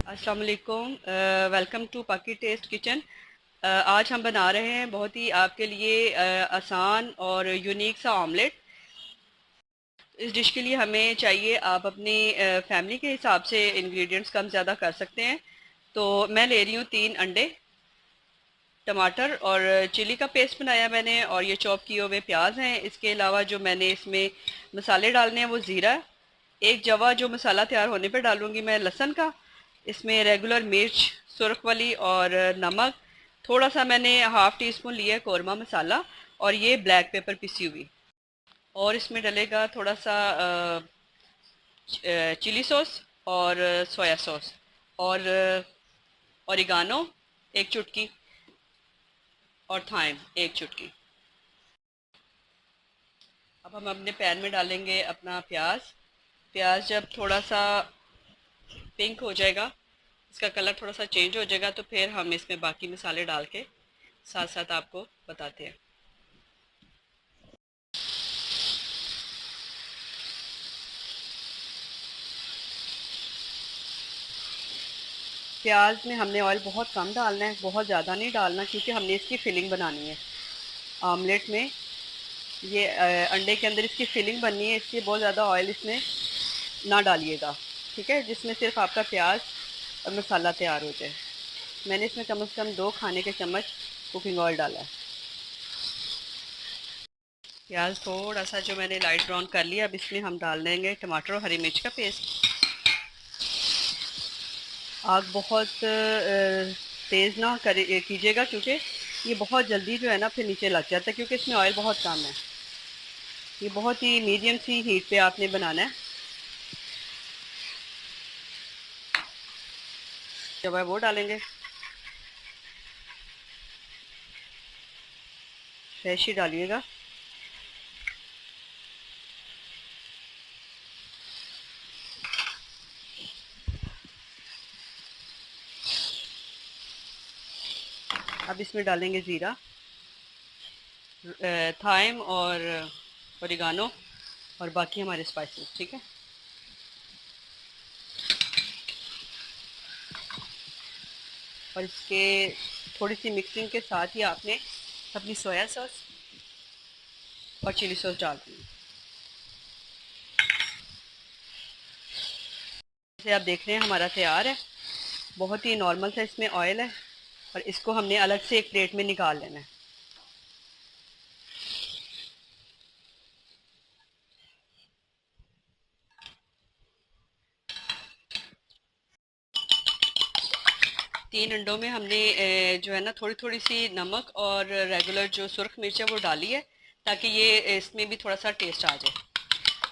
अस्सलाम वालेकुम, welcome to पाकी टेस्ट किचन। आज हम बना रहे हैं बहुत ही आपके लिए आसान और यूनिक सा ऑमलेट। इस डिश के लिए हमें चाहिए, आप अपनी फैमिली के हिसाब से इंग्रेडिएंट्स कम ज़्यादा कर सकते हैं। तो मैं ले रही हूँ 3 अंडे, टमाटर और चिली का पेस्ट बनाया मैंने, और ये चॉप किए हुए प्याज हैं। इसके अलावा जो मैंने इसमें मसाले डालने हैं वो ज़ीरा है, एक जवा जो मसाला तैयार होने पे डालूंगी मैं लहसुन का, इसमें रेगुलर मिर्च सुरख वाली और नमक, थोड़ा सा मैंने हाफ़ टी स्पून लिया है कौरमा मसाला, और ये ब्लैक पेपर पिसी हुई, और इसमें डलेगा थोड़ा सा चिली सॉस और सोया सॉस और ओरिगानो एक चुटकी, और थाइम एक चुटकी। अब हम अपने पैन में डालेंगे अपना प्याज। प्याज जब थोड़ा सा पिंक हो जाएगा, इसका कलर थोड़ा सा चेंज हो जाएगा, तो फिर हम इसमें बाकी मसाले डाल के साथ साथ आपको बताते हैं। प्याज में हमने ऑयल बहुत कम डालना है, बहुत ज़्यादा नहीं डालना, क्योंकि हमने इसकी फिलिंग बनानी है आमलेट में। ये अंडे के अंदर इसकी फिलिंग बननी है, इसलिए बहुत ज़्यादा ऑयल इसमें ना डालिएगा, ठीक है, जिसमें सिर्फ आपका प्याज और मसाला तैयार हो जाए। मैंने इसमें कम से कम 2 खाने के चम्मच कुकिंग ऑयल डाला है। प्याज थोड़ा सा जो मैंने लाइट ब्राउन कर लिया, अब इसमें हम डाल देंगे टमाटर और हरी मिर्च का पेस्ट। आग बहुत तेज़ ना कीजिएगा, क्योंकि ये बहुत जल्दी जो है ना फिर नीचे लग जाता है, क्योंकि इसमें ऑयल बहुत कम है। ये बहुत ही मीडियम सी हीट पे आपने बनाना है। जब है वो डालेंगे, फ्रेश ही डालिएगा। अब इसमें डालेंगे ज़ीरा, थाइम और ओरिगानो, और बाकी हमारे स्पाइसेस, ठीक है। और इसके थोड़ी सी मिक्सिंग के साथ ही आपने अपनी सोया सॉस और चिली सॉस डाल दी। जैसे आप देख रहे हैं हमारा तैयार है, बहुत ही नॉर्मल सा इसमें ऑयल है, और इसको हमने अलग से एक प्लेट में निकाल लेना है। तीन अंडों में हमने जो है ना थोड़ी थोड़ी सी नमक और रेगुलर जो सुरख मिर्च है वो डाली है, ताकि ये इसमें भी थोड़ा सा टेस्ट आ जाए।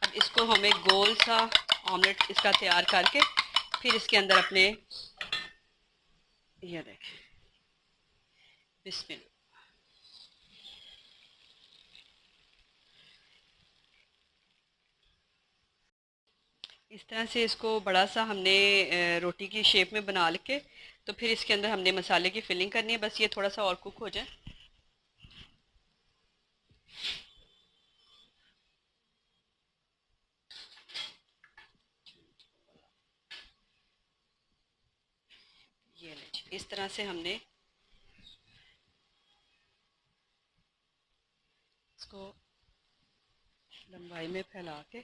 अब इसको हमें गोल सा ऑमलेट इसका तैयार करके फिर इसके अंदर अपने, ये देखें, बिस्मिल्लाह, इस तरह से इसको बड़ा सा हमने रोटी की शेप में बना के, तो फिर इसके अंदर हमने मसाले की फिलिंग करनी है। बस ये थोड़ा सा और कुक हो जाए। ये लीजिए, इस तरह से हमने इसको लंबाई में फैला के